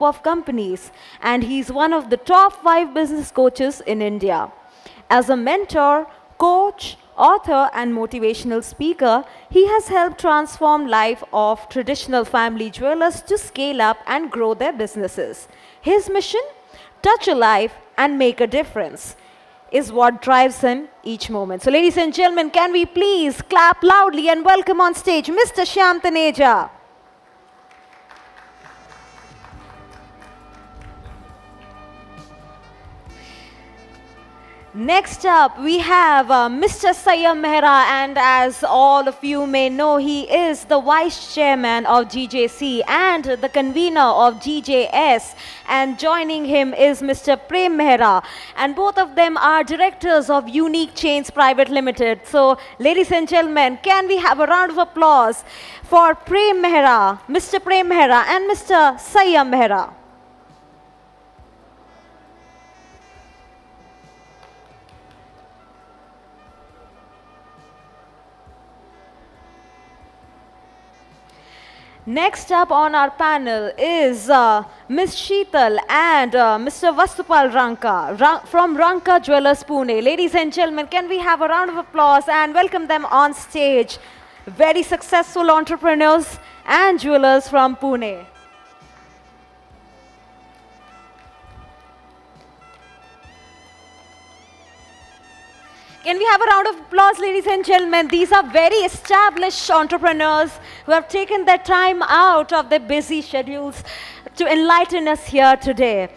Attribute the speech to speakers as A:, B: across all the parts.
A: of companies, and he's one of the top 5 business coaches in India. As a mentor, coach, author, and motivational speaker, he has helped transform life of traditional family jewelers to scale up and grow their businesses. His mission? Touch a life and make a difference is what drives him each moment. So ladies and gentlemen, can we please clap loudly and welcome on stage Mr. Shyam Taneja. Next up, we have Mr. Saiyam Mehra, and as all of you may know, he is the Vice Chairman of GJC and the convener of GJS, and joining him is Mr. Prem Mehra, and both of them are directors of Unique Chains Private Limited. So, ladies and gentlemen, can we have a round of applause for Prem Mehra, Mr. Prem Mehra, and Mr. Saiyam Mehra. Next up on our panel is Ms. Sheetal and Mr. Vastupal Ranka from Ranka Jewellers Pune. Ladies and gentlemen, can we have a round of applause and welcome them on stage? Very successful entrepreneurs and jewelers from Pune. Can we have a round of applause, ladies and gentlemen? These are very established entrepreneurs who have taken their time out of their busy schedules to enlighten us here today.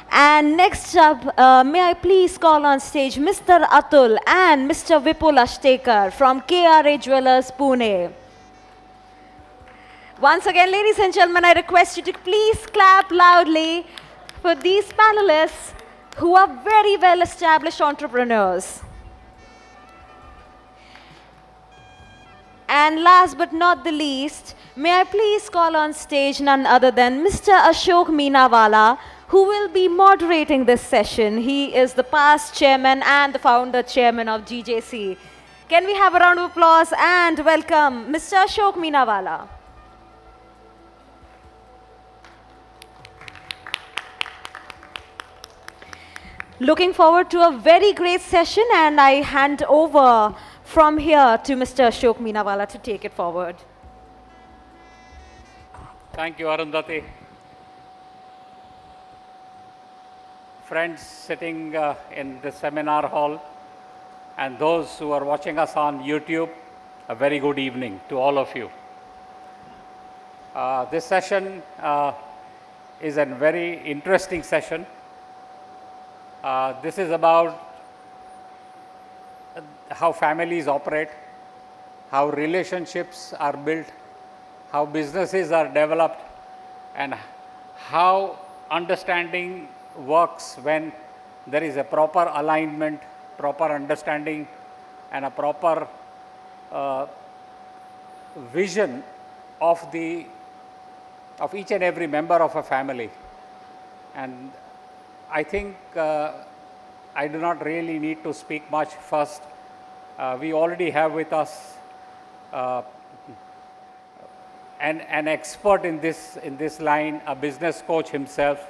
A: And next up, may I please call on stage Mr. Atul and Mr. Vipul Ashtekar from KRA Jewellers, Pune. Once again, ladies and gentlemen, I request you to please clap loudly for these panelists who are very well-established entrepreneurs. And last but not the least, may I please call on stage none other than Mr. Ashok Minawala, who will be moderating this session. He is the past chairman and the founder chairman of GJC. Can we have a round of applause and welcome Mr. Ashok Minawala. Looking forward to a very great session, and I hand over from here to Mr. Ashok Minawala to take it forward.
B: Thank you, Unnati. Friends sitting in the seminar hall and those who are watching us on YouTube, a very good evening to all of you. This session is a very interesting session. This is about how families operate, how relationships are built, how businesses are developed, and how understanding works when there is a proper alignment, proper understanding, and a proper vision of each and every member of a family. And I think I do not really need to speak much first. We already have with us an expert in this line, a business coach himself,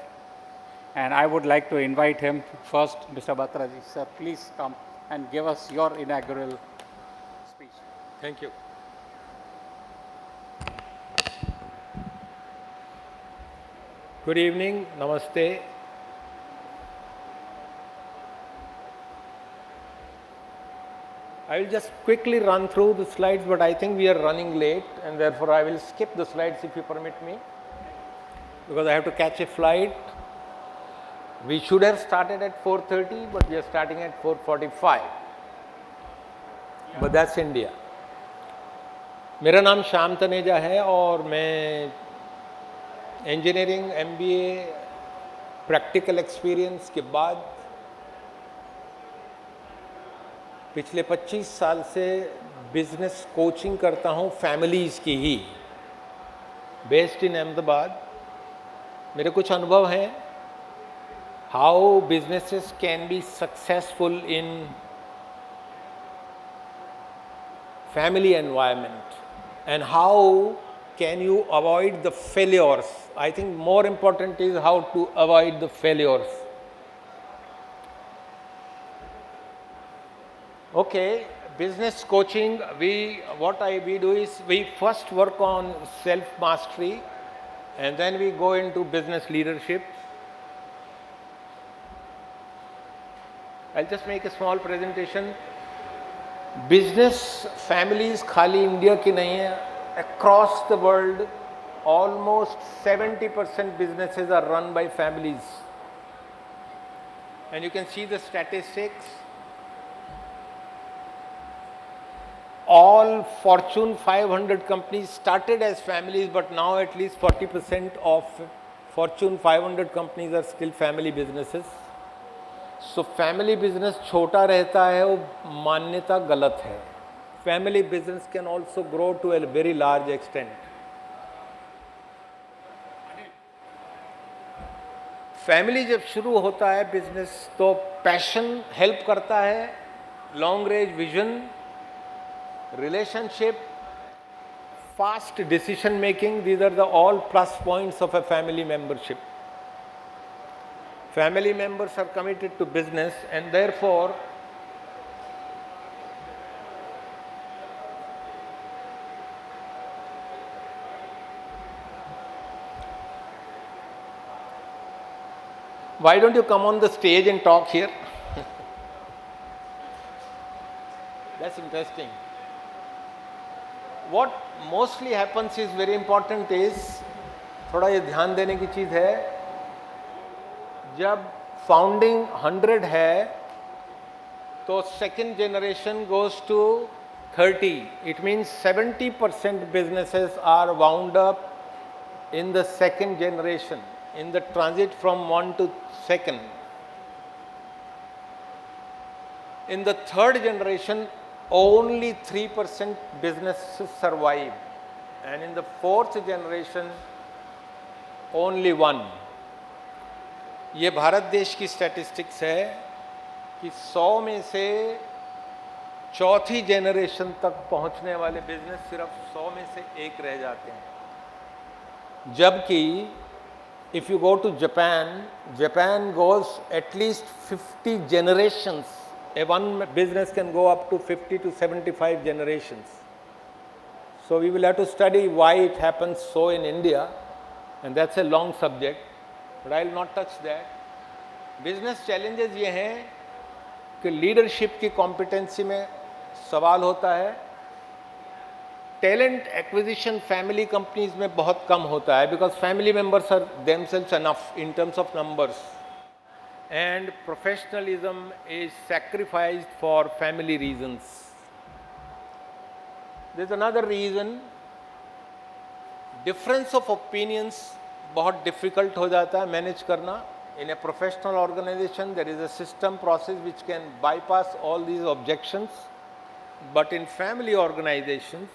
B: and I would like to invite him first. Mr. Batraji, sir, please come and give us your inaugural speech.
C: Thank you. Good evening, namaste. I will just quickly run through the slides, but I think we are running late, and therefore I will skip the slides if you permit me, because I have to catch a flight. We should have started at 4:30, but we are starting at 4:45. But that's India. मेरा नाम श्याम तनेजा है और मैं engineering MBA practical experience के बाद पिछले 25 साल से बिजनेस कोचिंग करता हूँ फैमिलीज़ की ही, बेस्ड इन अहमदाबाद. मेरे कुछ अनुभव हैं how businesses can be successful in family environment and how can you avoid the failures? I think more important is how to avoid the failures. Okay, business coaching, we do is we first work on self-mastery and then we go into business leadership. I'll just make a small presentation. Business families खाली India की नहीं है, across the world almost 70% businesses are run by families. And you can see the statistics. All Fortune 500 companies started as families, but now at least 40% of Fortune 500 companies are still family businesses. So family business छोटा रहता है वो मान्यता गलत है. Family business can also grow to a very large extent. Family जब शुरू होता है business तो passion help करता है, long range vision, relationship, fast decision making, these are the all plus points of a family membership. Family members are committed to business and therefore why don't you come on the stage and talk here? That's interesting. What mostly happens is very important is, थोड़ा ये ध्यान देने की चीज़ है, जब founding 100 है तो second generation goes to 30. It means 70% businesses are wound up in the second generation, in the transit from one to second. In the third generation, only 3% businesses survive, and in the fourth generation, only 1. ये भारत देश की statistics है कि 100 में से चौथी generation तक पहुंचने वाले बिजनेस सिर्फ 100 में से एक रह जाते हैं. जबकि if you go to Japan goes at least 50 generations. One business can go up to 50 to 75 generations. So we will have to study why it happens so in India, and that's a long subject, but I will not touch that. Business challenges ये हैं कि leadership की competency में सवाल होता है. Talent acquisition family companies में बहुत कम होता है because family members are themselves enough in terms of numbers. And professionalism is sacrificed for family reasons. There's another reason. Difference of opinions बहुत difficult हो जाता है manage करना. In a professional organization, there is a system process which can bypass all these objections. But in family organizations,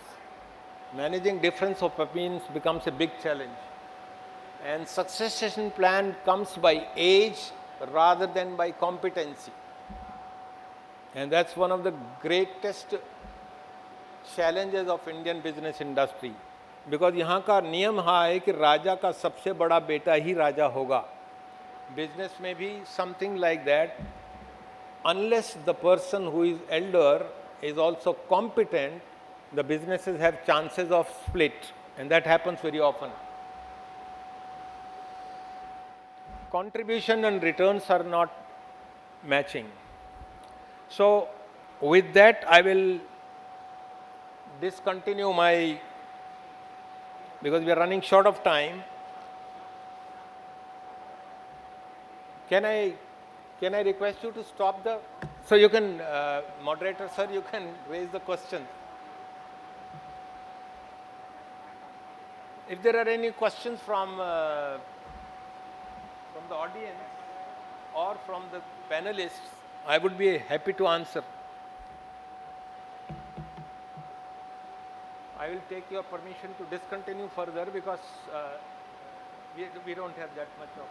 C: managing difference of opinions becomes a big challenge. And succession plan comes by age rather than by competency. And that's one of the greatest challenges of Indian business industry. Because यहाँ का नियम है कि राजा का सबसे बड़ा बेटा ही राजा होगा. Business may be something like that. Unless the person who is elder is also competent, the businesses have chances of split, and that happens very often. Contribution and returns are not matching. So with that, I will discontinue because we are running short of time. Can I request you to stop so you can, moderator sir, you can raise the question. If there are any questions from the audience or from the panelists, I would be happy to answer. I will take your permission to discontinue further because we don't have that much of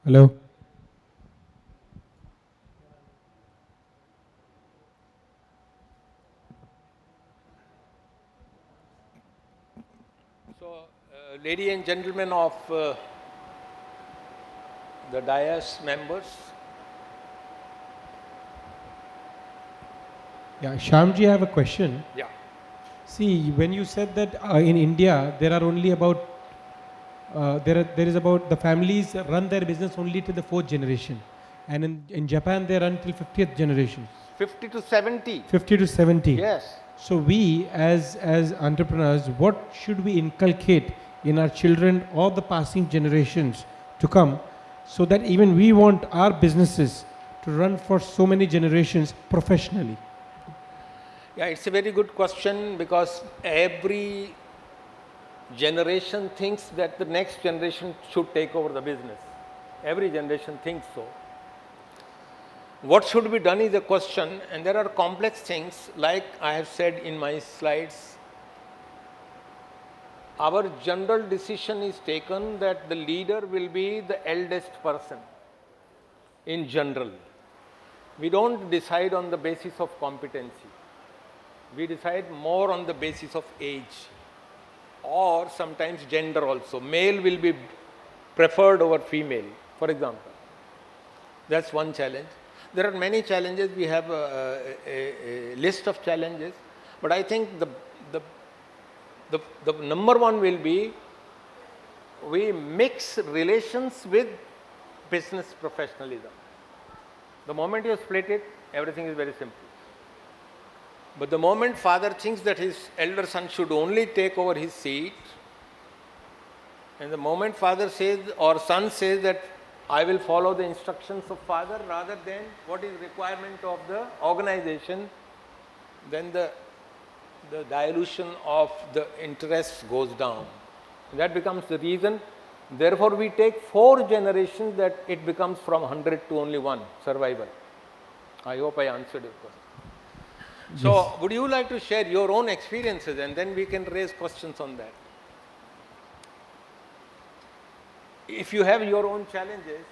D: Hello.
C: So, ladies and gentlemen of the dais members,
D: Yeah, Shyamji, I have a question.
C: yeah,
D: See, when you said that in India there are only about there is about the families run their business only to the fourth generation, and in Japan they run till 50th generation,
C: 50 to 70.
D: 50 to 70.
C: Yes.
D: So we as entrepreneurs, what should we inculcate in our children or the passing generations to come, so that even we want our businesses to run for so many generations professionally?
C: Yeah, it's a very good question because every generation thinks that the next generation should take over the business. Every generation thinks so. What should be done is a question, and there are complex things like I have said in my slides. Our general decision is taken that the leader will be the eldest person in general. We don't decide on the basis of competency. We decide more on the basis of age or sometimes gender also. Male will be preferred over female, for example. That's one challenge. There are many challenges. We have a list of challenges, but I think the number one will be we mix relations with business professionalism. The moment you split it, everything is very simple. But the moment father thinks that his elder son should only take over his seat, and the moment father says or son says that I will follow the instructions of father rather than what is requirement of the organization, then the dilution of the interests goes down. That becomes the reason. Therefore, we take 4 generations that it becomes from 100 to only 1 survival. I hope I answered your question. So,
D: Yes.
C: would you like to share your own experiences and then we can raise questions on that? If you have your own challenges,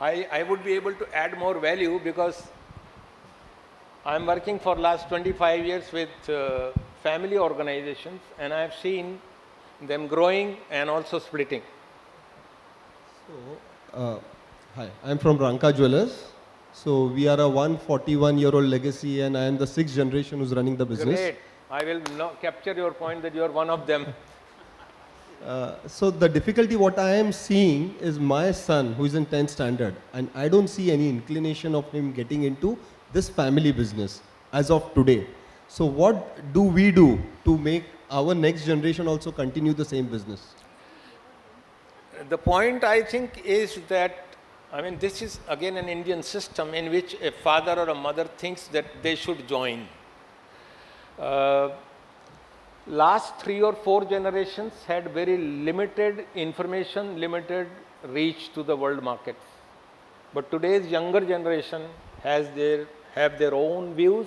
C: I would be able to add more value because I am working for last 25 years with family organizations and I have seen them growing and also splitting.
E: Hi, I'm from Ranka Jewellers. So we are a 141-year-old legacy, and I am the 6th generation who's running the business.
C: Great. I will capture your point that you are one of them.
E: So the difficulty what I am seeing is my son who is in 10th standard, and I don't see any inclination of him getting into this family business as of today. So what do we do to make our next generation also continue the same business?
C: The point I think is that, I mean, this is again an Indian system in which a father or a mother thinks that they should join. Last 3 or 4 generations had very limited information, limited reach to the world markets. But today's younger generation have their own views,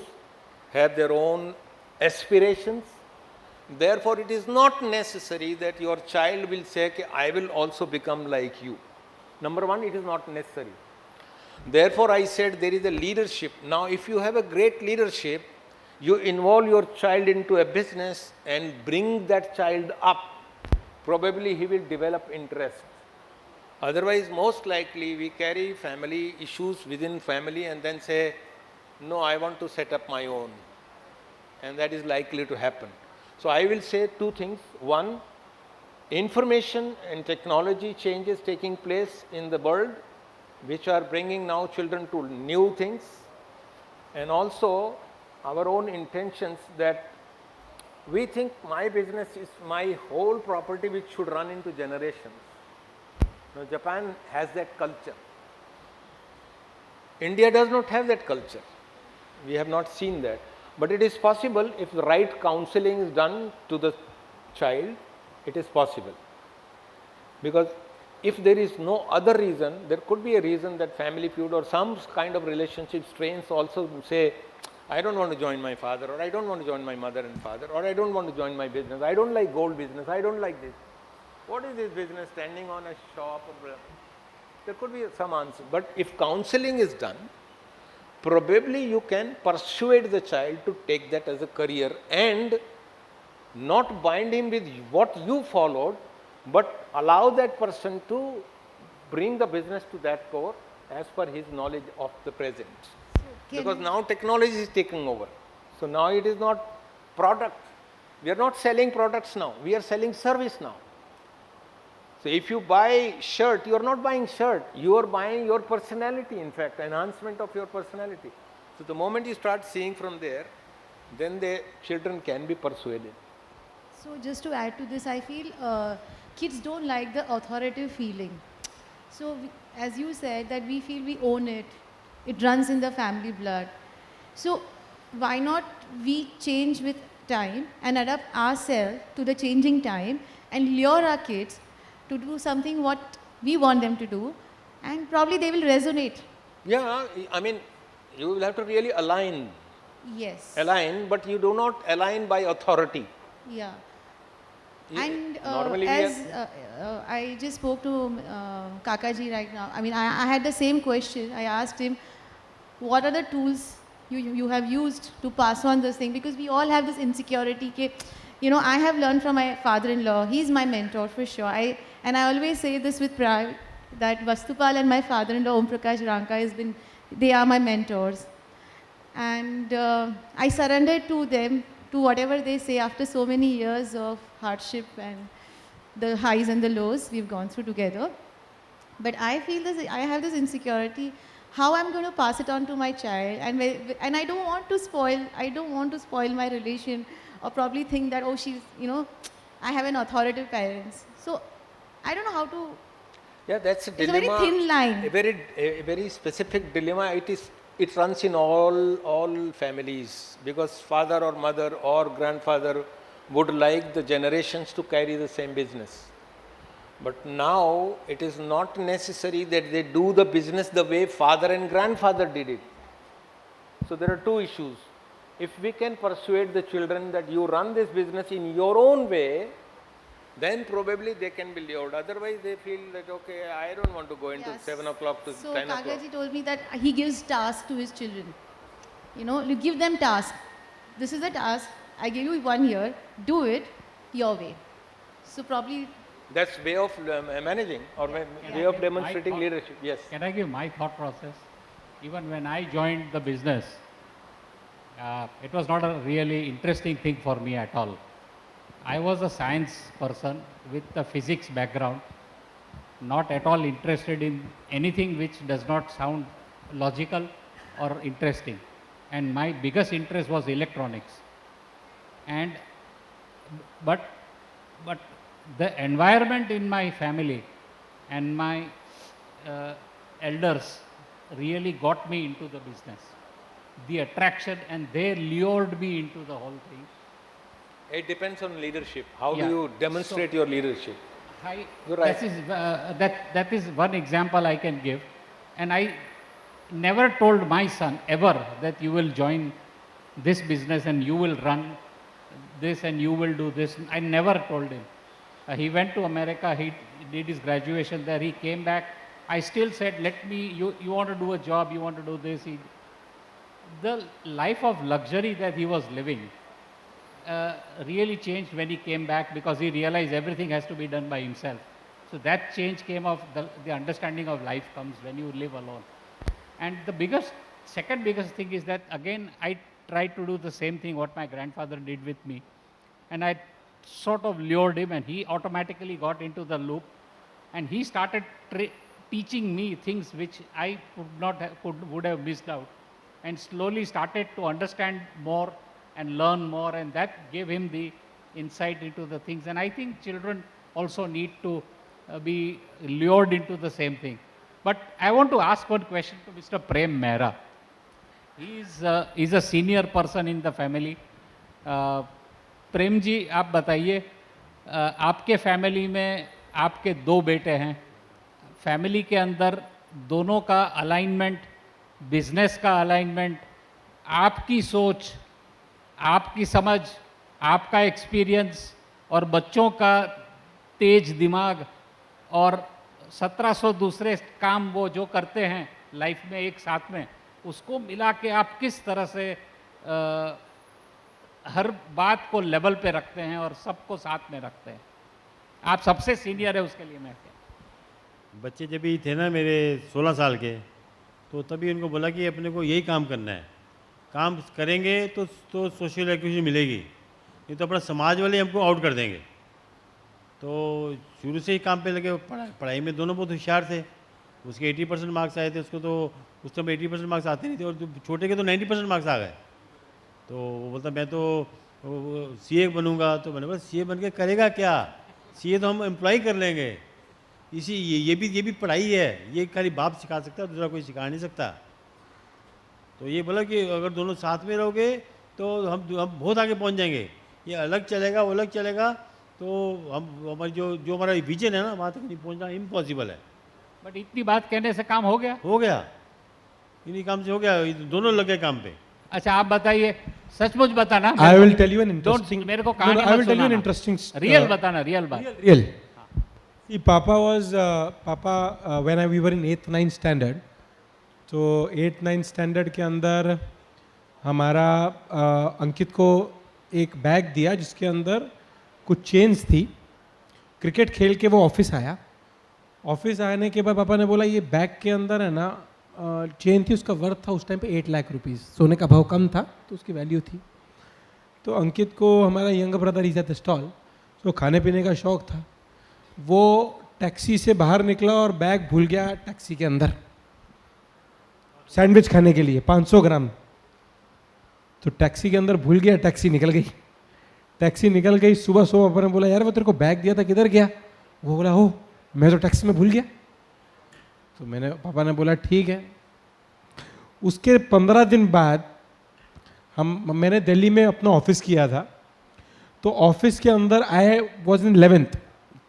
C: have their own aspirations. Therefore, it is not necessary that your child will say, I will also become like you. Number one, it is not necessary. Therefore, I said there is a leadership. Now, if you have a great leadership, you involve your child into a business and bring that child up, probably he will develop interest. Otherwise, most likely we carry family issues within family and then say, no, I want to set up my own. And that is likely to happen. So I will say 2 things. One, information and technology changes taking place in the world, which are bringing now children to new things, and also our own intentions that we think my business is my whole property which should run into generations. Now, Japan has that culture. India does not have that culture. We have not seen that. But it is possible if the right counseling is done to the child, it is possible. Because if there is no other reason, there could be a reason that family feud or some kind of relationship strains also say, I don't want to join my father, or I don't want to join my mother and father, or I don't want to join my business. I don't like gold business. I don't like this. What is this business standing on a shop? Or there could be some answer. But if counseling is done, probably you can persuade the child to take that as a career and not bind him with what you followed, but allow that person to bring the business to that core as per his knowledge of the present. Because now technology is taking over. So now it is not product. We are not selling products now. We are selling service now. So if you buy shirt, you are not buying shirt. You are buying your personality, in fact, enhancement of your personality. So the moment you start seeing from there, then the children can be persuaded.
F: So just to add to this, I feel kids don't like the authoritative feeling. So as you said that we feel we own it. It runs in the family blood. So why not we change with time and adapt ourselves to the changing time and lure our kids to do something what we want them to do, and probably they will resonate.
C: Yeah, I mean, you will have to really align.
F: Yes.
C: Align, but you do not align by authority.
F: Yeah.
C: Yeah,
F: And
C: normally we
F: as I just spoke to Kakaji right now, I mean, I had the same question. I asked him, what are the tools you have used to pass on this thing? Because we all have this insecurity. I have learned from my father-in-law. He's my mentor for sure. And I always say this with pride, that Vastupal and my father-in-law, Om Prakash Ranka, they are my mentors. And I surrendered to them, to whatever they say after so many years of hardship and the highs and the lows we've gone through together. But I feel this, I have this insecurity, how I'm going to pass it on to my child, and I don't want to spoil my relation, or probably think that, oh, she's, I have an authoritative parents. So I don't know how to.
C: Yeah, that's a
F: It's a
C: dilemma.
F: very thin line.
C: A very specific dilemma. It runs in all families, because father or mother or grandfather would like the generations to carry the same business. But now it is not necessary that they do the business the way father and grandfather did it. So there are two issues. If we can persuade the children that you run this business in your own way, then probably they can be lured. Otherwise they feel that, okay, I don't want to go into
F: Yes.
C: 7 o'clock to
F: So
C: 10 o'clock.
F: Kakaji told me that he gives tasks to his children. You give them tasks. This is the task. I give you 1 year. Do it your way. So probably.
C: That's way of managing, or way of demonstrating
B: thought-
C: leadership. Yes.
B: Can I give my thought process? Even when I joined the business, it was not a really interesting thing for me at all. I was a science person with a physics background, not at all interested in anything which does not sound logical or interesting. And my biggest interest was electronics. But the environment in my family and my elders really got me into the business. The attraction, and they lured me into the whole thing.
C: It depends on leadership. How
B: Yeah.
C: do you demonstrate your leadership? You're right.
B: That is one example I can give. And I never told my son ever that you will join this business and you will run this and you will do this. I never told him. He went to America, he did his graduation there, he came back. I still said, you want to do a job, you want to do this. The life of luxury that he was living really changed when he came back, because he realized everything has to be done by himself. So that change came of the understanding of life comes when you live alone. And the second biggest thing is that, again, I tried to do the same thing what my grandfather did with me. And I sort of lured him, and he automatically got into the loop. And he started teaching me things which I would have missed out. And slowly started to understand more and learn more, and that gave him the insight into the things. And I think children also need to be lured into the same thing. But I want to ask one question to Mr. Prem Mehra. He's a senior person in the family. Prem ji, आप बताइए, आपके family में आपके 2 बेटे हैं, family के अंदर दोनों का अलाइनमेंट, बिजनेस का अलाइनमेंट आपकी सोच, आपकी समझ, आपका एक्सपीरियंस और बच्चों का तेज दिमाग और 1700 दूसरे काम वो जो करते हैं लाइफ में एक साथ में, उसको मिला के आप किस तरह से हर बात को लेवल पे रखते हैं और सबको साथ में रखते हैं? आप सबसे सीनियर है, उसके लिए मैं
G: बच्चे जब भी थे ना मेरे 16 साल के, तो तभी उनको बोला कि अपने को यही काम करना है, काम करेंगे तो सोशल एक्टिविटी मिलेगी, नहीं तो अपना समाज वाले हमको आउट कर देंगे। तो शुरू से ही काम पे लगे। पढ़ाई में दोनों बहुत होशियार थे। उसके 80% मार्क्स आए थे, उसको तो उस समय 80% मार्क्स आते नहीं थे, और जो छोटे के तो 90% मार्क्स आ गए। तो वो बोलता मैं तो सीए बनूंगा। तो मैंने बोला सीए बन के करेगा क्या, सीए तो हम एम्प्लॉय कर लेंगे। ये भी पढ़ाई है, ये खाली बाप सिखा सकता है, दूसरा कोई सिखा नहीं सकता। तो ये बोला कि अगर दोनों साथ में रहोगे तो हम बहुत आगे पहुंच जाएंगे। ये अलग चलेगा वो अलग चलेगा तो हमारी जो हमारा विजन है ना, वहाँ तक नहीं पहुँचना इम्पॉसिबल है।
B: बट इतनी बात कहने से काम हो गया?
G: हो गया, इन्हीं काम से हो गया, दोनों लगे काम पे।
B: अच्छा आप बताइए, सचमुच बताना।
D: I will tell you an interesting.
B: मेरे को
D: No,
B: कहानी
D: I will
B: मत
D: tell you an
B: सुनाना।
D: interesting.
B: रियल बताना, रियल बात।
D: Real. See, Papa was when we were in 8th 9th standard. तो 8th 9th standard के अंदर हमारा अंकित को एक बैग दिया जिसके अंदर कुछ चेन्स थी। क्रिकेट खेल के वो ऑफिस आया। ऑफिस आने के बाद पापा ने बोला ये बैग के अंदर है ना चेन थी, उसका वर्थ था उस टाइम पे 8 लाख रुपीज़। सोने का भाव कम था तो उसकी वैल्यू थी। तो अंकित को, हमारा young brother is at the stall, तो खाने पीने का शौक़ था। वो टैक्सी से बाहर निकला और बैग भूल गया टैक्सी के अंदर सैंडविच खाने के लिए 500 ग्राम। तो टैक्सी के अंदर भूल गया, टैक्सी निकल गई। टैक्सी निकल गई। सुबह पापा ने बोला यार वो तेरे को बैग दिया था किधर गया? वो बोला हो मैं तो टैक्सी में भूल गया। तो पापा ने बोला ठीक है। उसके 15 दिन बाद मैंने दिल्ली में अपना ऑफिस किया था। तो ऑफिस के अंदर आई वॉज इन 11th,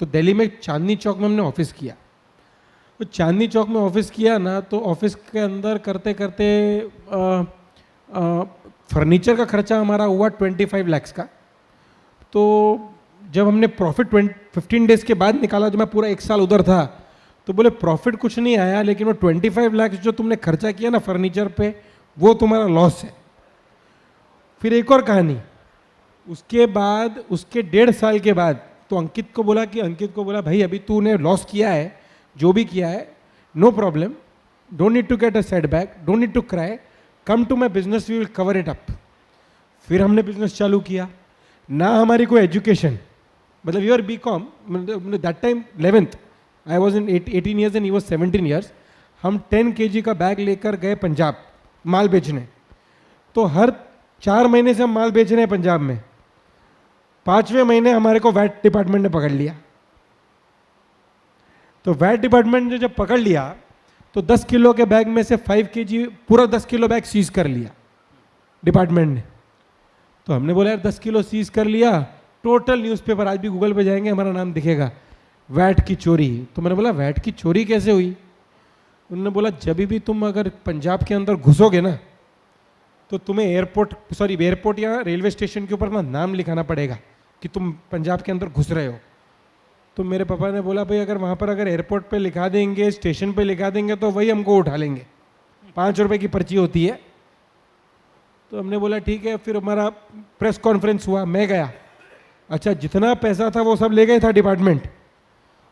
D: तो दिल्ली में चांदनी चौक में हमने ऑफिस किया। तो चांदनी चौक में ऑफिस किया ना, तो ऑफिस के अंदर करते करते फर्नीचर का खर्चा हमारा हुआ 25 लाख का। तो जब हमने प्रॉफिट 15 डेज के बाद निकाला, जो मैं पूरा 1 साल उधर था, तो बोले प्रॉफिट कुछ नहीं आया, लेकिन वो 25 लाख जो तुमने खर्चा किया ना फर्नीचर पे, वो तुम्हारा लॉस है। फिर एक और कहानी, उसके बाद उसके 1.5 साल के बाद तो अंकित को बोला भाई अभी तूने लॉस किया है, जो भी किया है no problem, don't need to get a setback, don't need to cry, come to my business, we will cover it up. फिर हमने बिजनेस चालू किया ना। हमारी कोई एजुकेशन, मतलब your BCom, that time 11th, I was in 18 years and he was 17 years. हम 10 kg का बैग लेकर गए पंजाब माल बेचने। तो हर 4 महीने से हम माल बेच रहे हैं पंजाब में। 5वें महीने हमारे को वैट डिपार्टमेंट ने पकड़ लिया। तो वैट डिपार्टमेंट ने जब पकड़ लिया तो 10 किलो के बैग में से 5 kg पूरा 10 किलो बैग सीज कर लिया डिपार्टमेंट ने। तो हमने बोला यार 10 किलो सीज कर लिया, टोटल न्यूज़पेपर, आज भी गूगल पे जाएंगे हमारा नाम दिखेगा, वैट की चोरी। तो मैंने बोला वैट की चोरी कैसे हुई? उन्होंने बोला जब भी तुम अगर पंजाब के अंदर घुसोगे ना, तो तुम्हें एयरपोर्ट या रेलवे स्टेशन के ऊपर ना नाम लिखाना पड़ेगा कि तुम पंजाब के अंदर घुस रहे हो। तो मेरे पापा ने बोला भाई अगर वहाँ पर अगर एयरपोर्ट पे लिखा देंगे, स्टेशन पे लिखा देंगे, तो वही हमको उठा लेंगे, 5 रुपए की पर्ची होती है। तो हमने बोला ठीक है। फिर हमारा प्रेस कॉन्फ्रेंस हुआ, मैं गया। अच्छा जितना पैसा था वो सब ले गए था डिपार्टमेंट,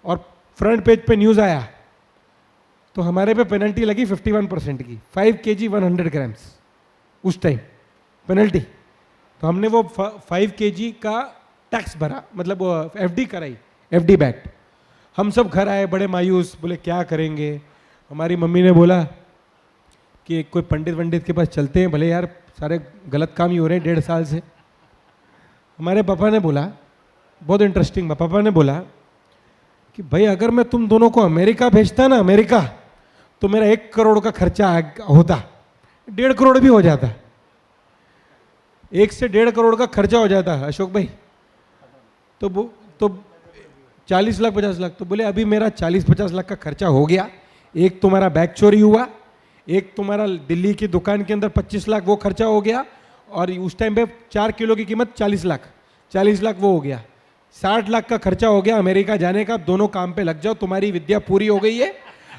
D: और फ्रंट पेज पे न्यूज़ आया। तो हमारे पे पेनल्टी लगी 51% की, 5 kg 100 ग्राम्स उस टाइम पेनल्टी। तो हमने वो 5 kg का टैक्स भरा, मतलब वो FD कराई, FD बैक्ड। हम सब घर आए बड़े मायूस, बोले क्या करेंगे। हमारी मम्मी ने बोला कि कोई पंडित के पास चलते हैं, भले यार सारे गलत काम ही हो रहे हैं 1.5 साल से। हमारे पापा ने बोला, बहुत इंटरेस्टिंग, पापा ने बोला कि भाई अगर मैं तुम दोनों को अमेरिका भेजता ना, अमेरिका, तो मेरा 1 करोड़ का खर्चा होता, 1.5 करोड़ भी हो जाता, 1 से 1.5 करोड़ का खर्चा हो जाता अशोक भाई। तो 40 लाख 50 लाख। तो बोले अभी मेरा 40-50 लाख का खर्चा हो गया। एक तुम्हारा बैग चोरी हुआ, एक तुम्हारा दिल्ली की दुकान के अंदर 25 लाख वो खर्चा हो गया, और उस टाइम पे 4 किलो की कीमत 40 लाख, 40 लाख वो हो गया, 60 लाख का खर्चा हो गया अमेरिका जाने का। दोनों काम पे लग जाओ, तुम्हारी विद्या पूरी हो गई है।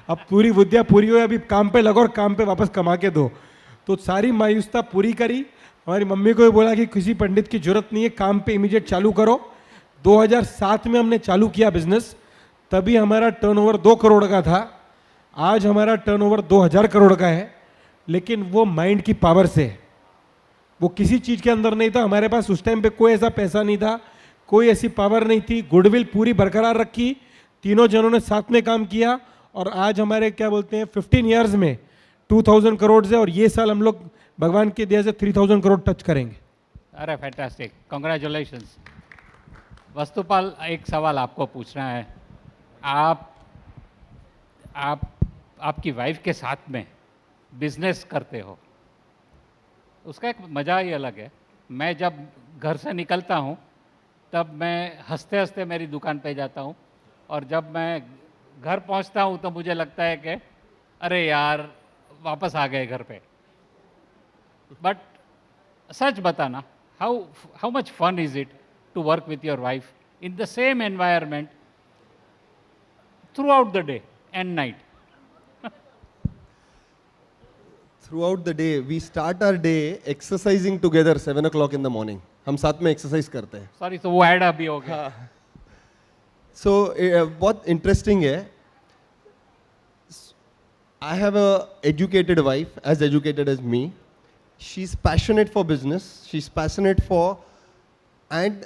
D: अब पूरी विद्या पूरी हुई, अभी काम पे लगो और काम पे वापस कमा के दो। तो सारी मायूसता पूरी करी। हमारी मम्मी को भी बोला कि किसी पंडित की जरूरत नहीं है, काम पे इमीडिएट चालू करो। 2007 में हमने चालू किया बिजनेस, तभी हमारा टर्नओवर 2 करोड़ का था। आज हमारा टर्नओवर 2000 करोड़ का है, लेकिन वो माइंड की पावर से है। वो किसी चीज़ के अंदर नहीं था। हमारे पास उस टाइम पे कोई ऐसा पैसा नहीं था, कोई ऐसी पावर नहीं थी। गुडविल पूरी बरकरार रखी, तीनों जनों ने साथ में काम किया, और आज हमारे क्या बोलते हैं 15 ईयर्स में 2000 करोड़ है, और ये साल हम लोग भगवान की दया से 3000 करोड़ टच करेंगे।
B: अरे फैंटास्टिक, कॉन्ग्रेचुलेशंस। वस्तुपाल, एक सवाल आपको पूछना है। आपकी वाइफ के साथ में बिजनेस करते हो, उसका एक मज़ा ही अलग है। मैं जब घर से निकलता हूँ तब मैं हंसते हंसते मेरी दुकान पे जाता हूँ, और जब मैं घर पहुँचता हूँ तो मुझे लगता है कि अरे यार वापस आ गए घर पे। बट सच बताना, how much fun is it to work with your wife in the same environment throughout the day and night?
E: Throughout the day, we start our day exercising together 7 o'clock in the morning. हम साथ में exercise करते हैं.
B: Sorry, तो वो add अभी हो गया।
E: So बहुत interesting है. I have a educated wife, as educated as me. She's passionate for business. She's passionate for, and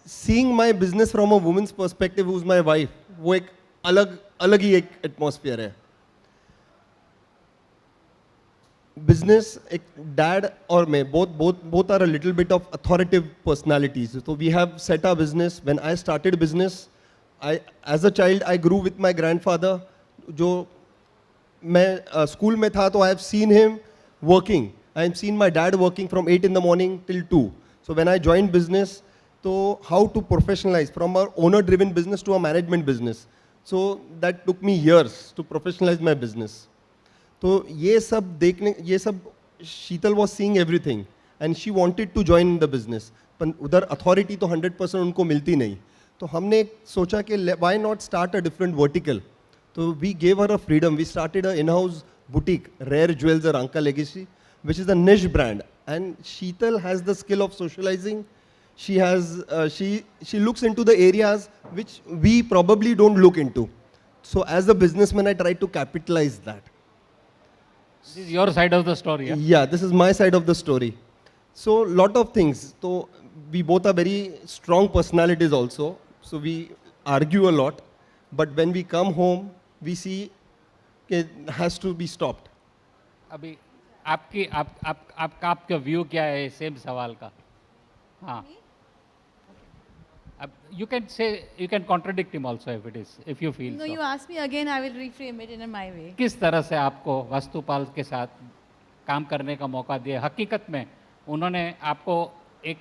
E: seeing my business from a woman's perspective, who's my wife, वो एक अलग ही एक atmosphere है. Business, एक dad और मैं both are a little bit of authoritative personalities. So we have set our business. When I started business, as a child I grew with my grandfather. जो मैं school में था तो I have seen him working. I have seen my dad working from 8 in the morning till 2. So when I joined business, so how to professionalize from our owner-driven business to a management business. So that took me years to professionalize my business. तो ये सब Sheetal was seeing everything and she wanted to join the business, पर उधर authority तो 100% उनको मिलती नहीं। तो हमने सोचा कि why not start a different vertical. तो we gave her a freedom, we started a in house boutique, rare jewels Ranka legacy, which is a niche brand, and Sheetal has the skill of socializing. She looks into the areas which we probably don't look into. So as a businessman, I try to capitalize that.
B: This is your side of the story.
E: Yeah, this is my side of the story. So lot of things. So we both are very strong personalities also. So we argue a lot, but when we come home, we see it has to be stopped.
B: अभी आपका view क्या है same सवाल का? हाँ, you can contradict him also if you feel.
F: No,
B: so.
F: you ask me again, I will reframe it in my way.
B: किस तरह से आपको वस्तुपाल के साथ काम करने का मौका दिया? हकीकत में उन्होंने आपको एक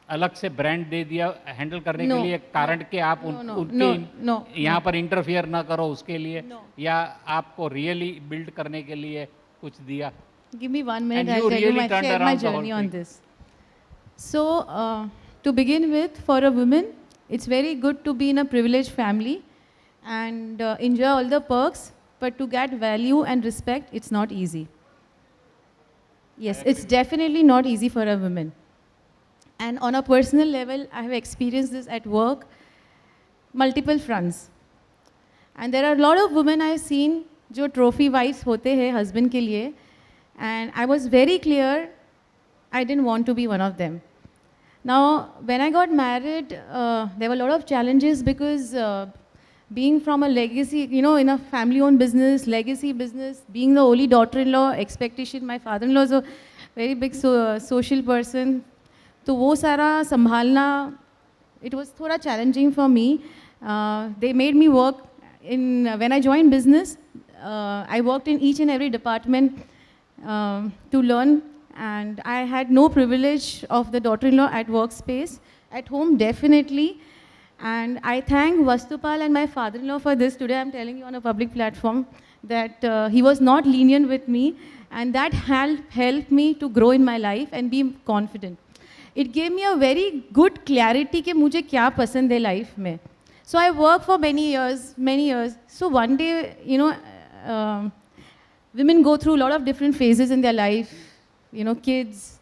B: अलग से ब्रांड दे दिया हैंडल करने के लिए, कारण कि आप उनके यहाँ पर इंटरफियर ना करो उसके लिए, या आपको रियली बिल्ड करने के लिए कुछ दिया?
F: Give me 1 minute, I'll share my journey on this. So, to begin with, for a woman, it's very good to be in a privileged family and enjoy all the perks, but to get value and respect, it's not easy. Yes, it's definitely not easy for a woman. And on a personal level, I have experienced this at work, multiple fronts. And there are a lot of women I have seen जो trophy wives होते हैं husband के लिए, and I was very clear I didn't want to be one of them. Now, when I got married, there were a lot of challenges because being from a legacy, in a family-owned business, legacy business, being the only daughter-in-law, expectation, my father-in-law is a very big social person. तो वो सारा संभालना, it was थोड़ा challenging for me. They made me work when I joined business, I worked in each and every department to learn, and I had no privilege of the daughter-in-law at workspace. At home, definitely. And I thank Vastupal and my father-in-law for this. Today I'm telling you on a public platform, that he was not lenient with me, and that helped me to grow in my life and be confident. It gave me a very good clarity कि मुझे क्या पसंद है life में. So I worked for many years. So one day, you know, women go through a lot of different phases in their life, you know, kids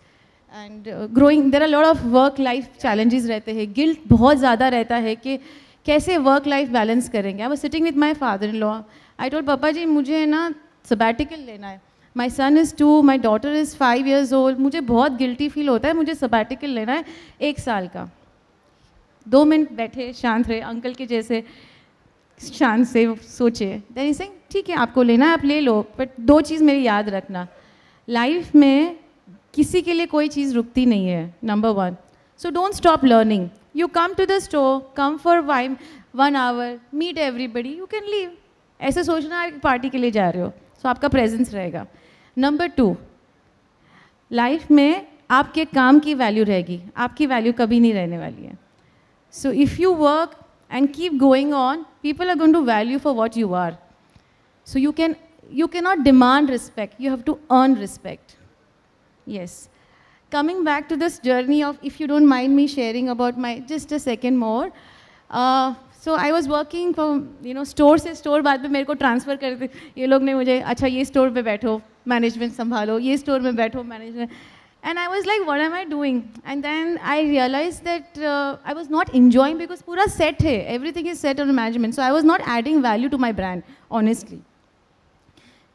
F: and growing. There are a lot of work-life challenges रहते हैं. Guilt बहुत ज़्यादा रहता है कि कैसे work-life balance करेंगे. I was sitting with my father-in-law. I told Papa जी मुझे ना sabbatical लेना है. My son is 2, my daughter is 5 years old. मुझे बहुत guilty feel होता है. मुझे sabbatical लेना है 1 साल का. 2 मिनट बैठे शांत रहे अंकल के जैसे शांत से सोचे. देन ही सेइंग ठीक है आपको लेना है आप ले लो, बट 2 चीज़ मेरी याद रखना. लाइफ में किसी के लिए कोई चीज़ रुकती नहीं है. Number 1, so don't stop learning. You come to the store, come for 1 hour, meet everybody, you can leave. ऐसे सोचना है पार्टी के लिए जा रहे हो, सो आपका प्रेजेंस रहेगा. नंबर 2, लाइफ में आपके काम की वैल्यू रहेगी, आपकी वैल्यू कभी नहीं रहने वाली है. So if you work and keep going on, people are going to value for what you are. So you cannot demand respect. You have to earn respect. Yes. Coming back to this journey of, if you don't mind me sharing about my, just a second more. So I was working for, you know, store से store बाद में मेरे को transfer कर दे. ये लोग ने मुझे अच्छा ये store पे बैठो, management संभालो, ये store में बैठो, management. And I was like, what am I doing? And then I realized that I was not enjoying because पूरा set है, everything is set on management. So I was not adding value to my brand, honestly.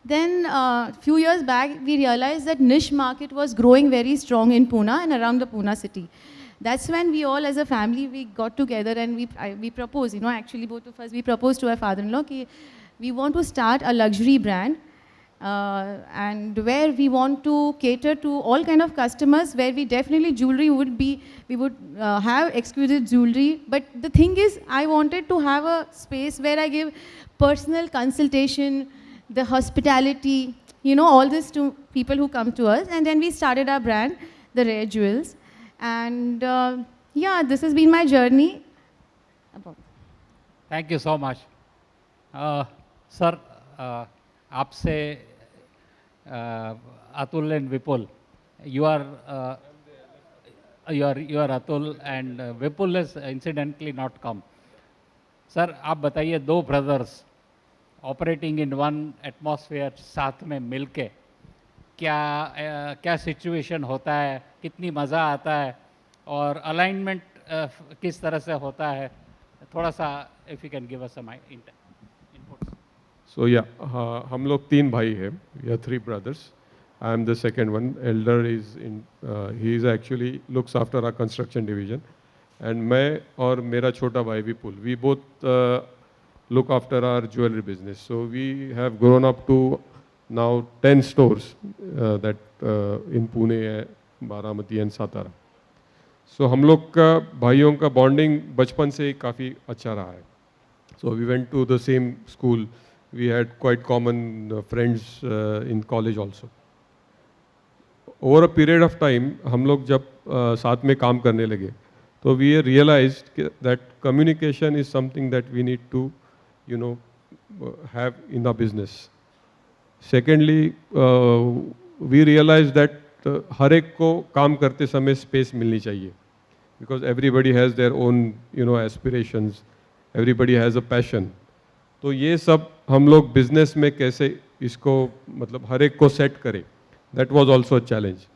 F: Then few years back, we realized that niche market was growing very strong in Pune and around the Pune city. That's when we all as a family, we got together and we proposed, you know, actually both of us, we proposed to our father-in-law that we want to start a luxury brand. And where we want to cater to all kind of customers, where we definitely jewelry would be, we would have exquisite jewelry. But the thing is, I wanted to have a space where I give personal consultation, the hospitality, you know, all this to people who come to us. And then we started our brand, the Rare Jewels. And yeah, this has been my journey.
B: Thank you so much. Sir, आपसे Atul and Vipul, you are Atul and Vipul has incidentally not come. Sir, आप बताइए 2 brothers operating in one atmosphere साथ में मिलके क्या situation होता है, कितनी मज़ा आता है और alignment किस तरह से होता है, थोड़ा सा if you can give us some input.
H: So yeah, हम लोग 3 भाई हैं. We are 3 brothers. I am the second one. Elder is in. He is actually looks after our construction division, and मैं और मेरा छोटा भाई Vipul, we both look after our jewelry business. So we have grown up to now 10 stores that in Pune, Baramati and Satara. So हम लोग का भाइयों का bonding बचपन से ही काफ़ी अच्छा रहा है. So we went to the same school. We had quite common friends in college also. Over a period of time, हम लोग जब साथ में काम करने लगे, तो we realized that communication is something that we need to, you know, have in our business. Secondly, we realized that हर एक को काम करते समय space मिलनी चाहिए, because everybody has their own, you know, aspirations. Everybody has a passion. तो ये सब हम लोग बिजनेस में कैसे इसको मतलब हर एक को सेट करें, that was also a challenge.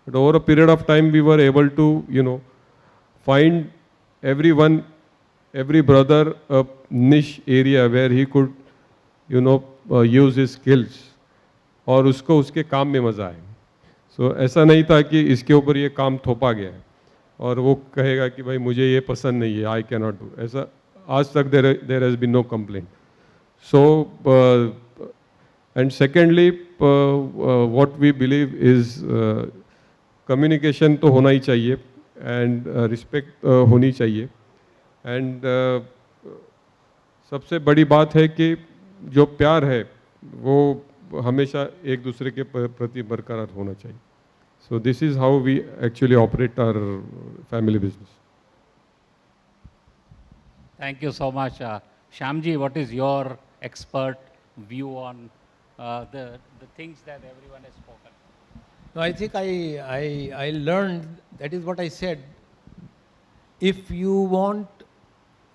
H: But over a period of time we were able to, you know, find every brother a niche area where he could, you know, use his skills और उसको उसके काम में मज़ा आए. So ऐसा नहीं था कि इसके ऊपर ये काम थोपा गया है और वो कहेगा कि भाई मुझे ये पसंद नहीं है, I cannot do. ऐसा आज तक there has been no complaint. So, and secondly, what we believe is communication तो होना ही चाहिए and respect होनी चाहिए and सबसे बड़ी बात है कि जो प्यार है वो हमेशा एक दूसरे के प्रति बरकरार होना चाहिए. So this is how we actually operate our family business.
B: Thank you so much. Shyamji, what is your expert view on the things that everyone has spoken.
C: No, I think I learned, that is what I said. If you want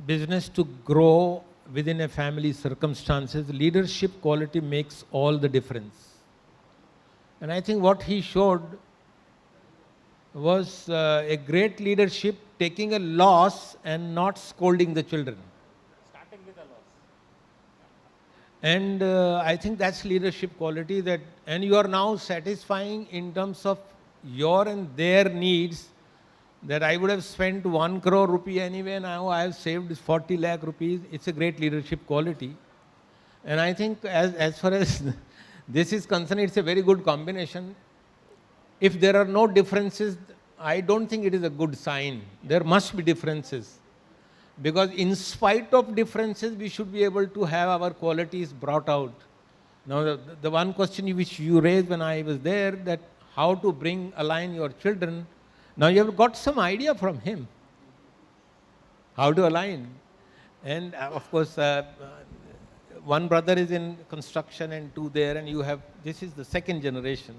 C: business to grow within a family circumstances, leadership quality makes all the difference. And I think what he showed was a great leadership, taking a loss and not scolding the children.
B: Starting with a loss.
C: And I think that's leadership quality, that, and you are now satisfying in terms of your and their needs, that I would have spent 1 crore rupee anyway, now I have saved 40 lakh rupees. It's a great leadership quality. And I think as far as this is concerned, it's a very good combination. If there are no differences, I don't think it is a good sign. There must be differences. Because in spite of differences, we should be able to have our qualities brought out. Now, the one question which you raised when I was there, that how to align your children, now you have got some idea from him, how to align. And of course, one brother is in construction and 2 there, and you have, this is the second generation.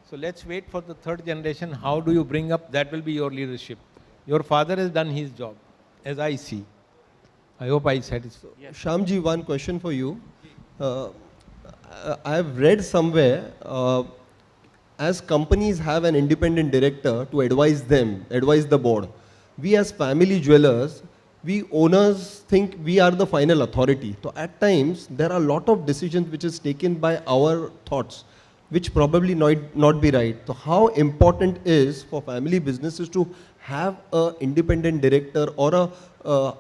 C: So let's wait for the third generation. How do you bring up? That will be your leadership. Your father has done his job, as I see. I hope I satisfy.
B: Yes.
E: Shyamji, one question for you. I have read somewhere, as companies have an independent director to advise them, advise the board, we as family jewelers, we owners think we are the final authority. So at times, there are a lot of decisions which is taken by our thoughts, which probably not be right. So how important is for family businesses to have a independent director or a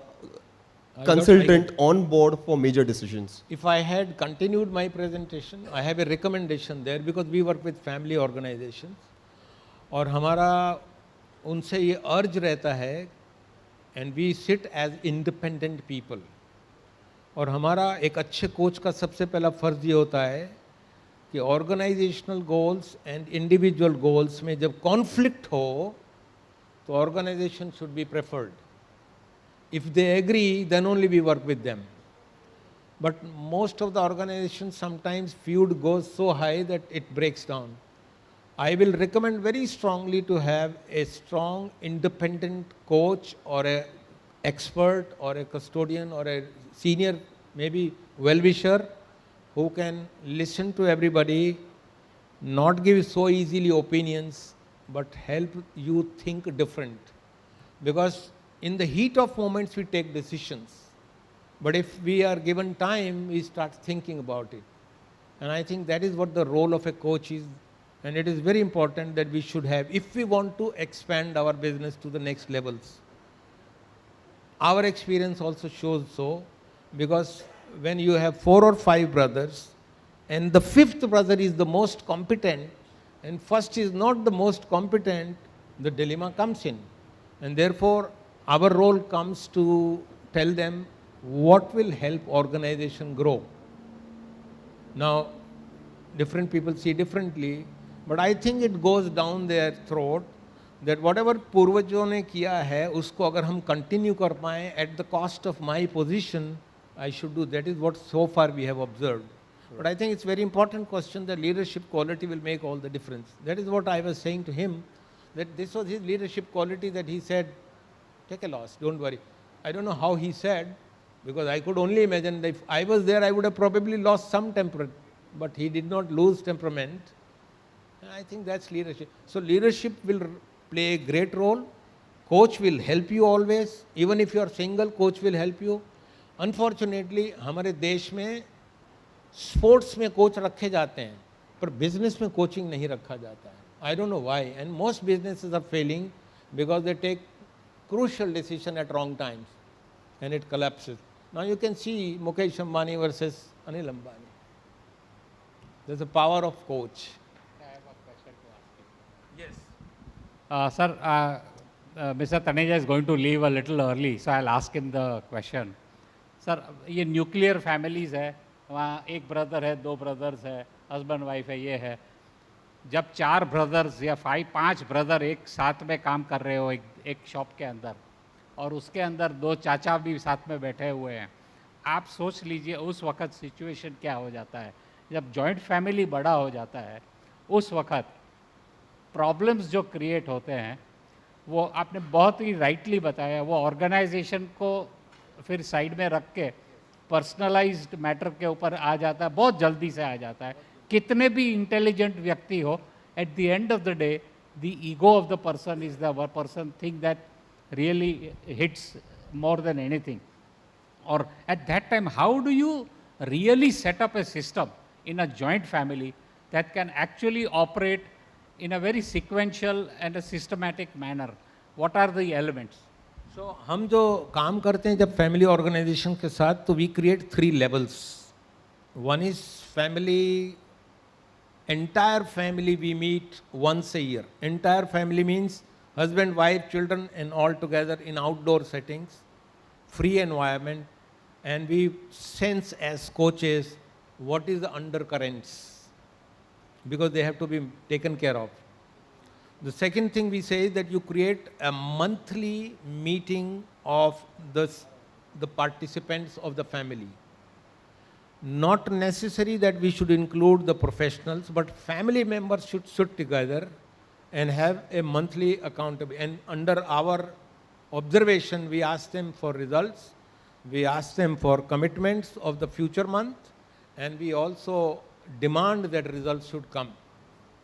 E: consultant on board for major decisions?
C: If I had continued my presentation, I have a recommendation there, because we work with family organizations. और हमारा उनसे ये अर्ज रहता है, and we sit as independent people. और हमारा एक अच्छे कोच का सबसे पहला फर्ज ये होता है कि organizational goals and individual goals में जब कॉन्फ्लिक्ट हो तो organization should be preferred. If they agree, then only we work with them. But most of the organizations, sometimes feud goes so high that it breaks down. I will recommend very strongly to have a strong independent coach or a expert or a custodian or a senior, maybe well-wisher, who can listen to everybody, not give so easily opinions, but help you think different. Because in the heat of moments, we take decisions. But if we are given time, we start thinking about it. And I think that is what the role of a coach is. And it is very important that we should have, if we want to expand our business to the next levels. Our experience also shows so, because when you have 4 or 5 brothers, and the 5th brother is the most competent, and first is not the most competent, the dilemma comes in. And therefore, our role comes to tell them what will help organization grow. Now, different people see differently, but I think it goes down their throat that whatever पूर्वजों ने किया है, उसको अगर हम continue कर पाएं at the cost of my position, I should do. That is what so far we have observed. But I think it's very important question that leadership quality will make all the difference. That is what I was saying to him, that this was his leadership quality, that he said, take a loss, don't worry. I don't know how he said, because I could only imagine that if I was there, I would have probably lost some temperament, but he did not lose temperament. And I think that's leadership. So leadership will play a great role. Coach will help you always. Even if you are single, coach will help you. Unfortunately, हमारे देश में sports में coach रखे जाते हैं, पर business में coaching नहीं रखा जाता है. I don't know why. And most businesses are failing because they take crucial decision at wrong times and it collapses. Now you can see Mukesh Ambani versus Anil Ambani. There's a power of coach.
B: I have a question to ask you. Yes. Sir, Mr. Taneja is going to leave a little early, so I'll ask him the question. Sir, ये nuclear families है, वहाँ एक brother है, 2 brothers है, husband wife है, ये है. जब 4 ब्रदर्स या 5 ब्रदर एक साथ में काम कर रहे हो एक शॉप के अंदर, और उसके अंदर 2 चाचा भी साथ में बैठे हुए हैं, आप सोच लीजिए उस वक्त सिचुएशन क्या हो जाता है. जब जॉइंट फैमिली बड़ा हो जाता है उस वक्त प्रॉब्लम्स जो क्रिएट होते हैं वो आपने बहुत ही राइटली बताया, वो ऑर्गेनाइजेशन को फिर साइड में रख के पर्सनलाइज्ड मैटर के ऊपर आ जाता है, बहुत जल्दी से आ जाता है। कितने भी इंटेलिजेंट व्यक्ति हो, at the end of the day the ego of the person is the person thing that really hits more than anything. Or at that time, how do you really set up a system in a joint family that can actually operate in a very sequential and a systematic manner? What are the elements?
C: So हम जो काम करते हैं जब family organisation के साथ, तो we create 3 levels. One is family, entire family we meet once a year. Entire family means husband, wife, children and all together in outdoor settings, free environment, and we sense as coaches what is the undercurrents, because they have to be taken care of. The second thing we say is that you create a monthly meeting of the participants of the family. Not necessary that we should include the professionals, but family members should sit together and have a monthly accountability. And under our observation, we ask them for results, we ask them for commitments of the future month, and we also demand that results should come.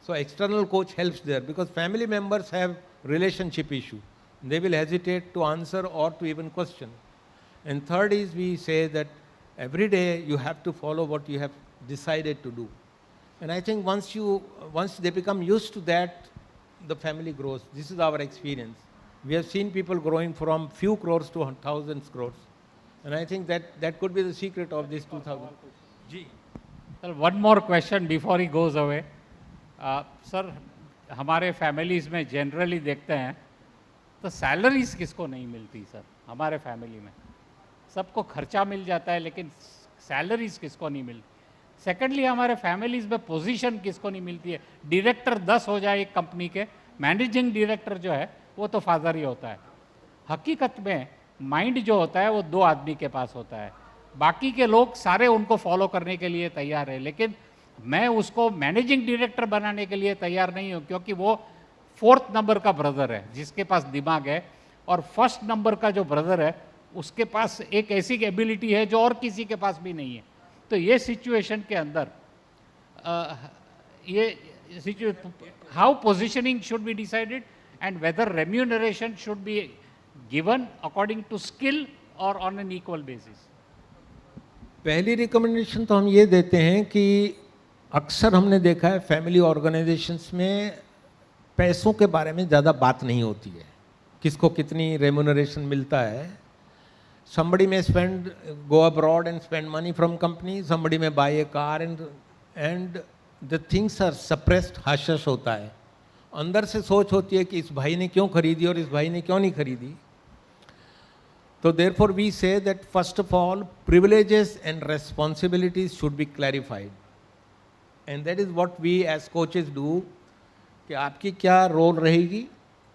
C: So external coach helps there, because family members have relationship issue. They will hesitate to answer or to even question. And third is, we say that every day you have to follow what you have decided to do. And I think once they become used to that, the family grows. This is our experience. We have seen people growing from few crores to thousands crores. And I think that could be the secret of this 2000. Ji.
B: Sir, one more question before he goes away. Sir, हमारे families में generally देखते हैं तो salaries किसको नहीं मिलती sir? हमारे family में सबको खर्चा मिल जाता है, लेकिन सैलरीज किसको नहीं मिलती? सेकेंडली, हमारे फैमिलीज़ में पोजीशन किसको नहीं मिलती है? डायरेक्टर 10 हो जाए एक कंपनी के, मैनेजिंग डायरेक्टर जो है वो तो फादर ही होता है। हकीकत में माइंड जो होता है वो 2 आदमी के पास होता है, बाकी के लोग सारे उनको फॉलो करने के लिए तैयार है, लेकिन मैं उसको मैनेजिंग डायरेक्टर बनाने के लिए तैयार नहीं हूँ, क्योंकि वो 4th नंबर का ब्रदर है जिसके पास दिमाग है, और 1st नंबर का जो ब्रदर है उसके पास एक ऐसी एबिलिटी है जो और किसी के पास भी नहीं है। तो ये सिचुएशन के अंदर how positioning should be decided and whether remuneration should be given according to skill और ऑन एन इक्वल बेसिस?
C: पहली रिकमेंडेशन तो हम ये देते हैं कि अक्सर हमने देखा है फैमिली ऑर्गेनाइजेशंस में पैसों के बारे में ज़्यादा बात नहीं होती है, किसको कितनी रेम्यूनरेशन मिलता है। somebody may go abroad and spend money from company, somebody may buy a car, and the things are suppressed, hush hush होता है। अंदर से सोच होती है कि इस भाई ने क्यों खरीदी और इस भाई ने क्यों नहीं खरीदी। तो therefore we say that first of all privileges and responsibilities should be clarified, and that is what we as coaches do, कि आपकी क्या रोल रहेगी,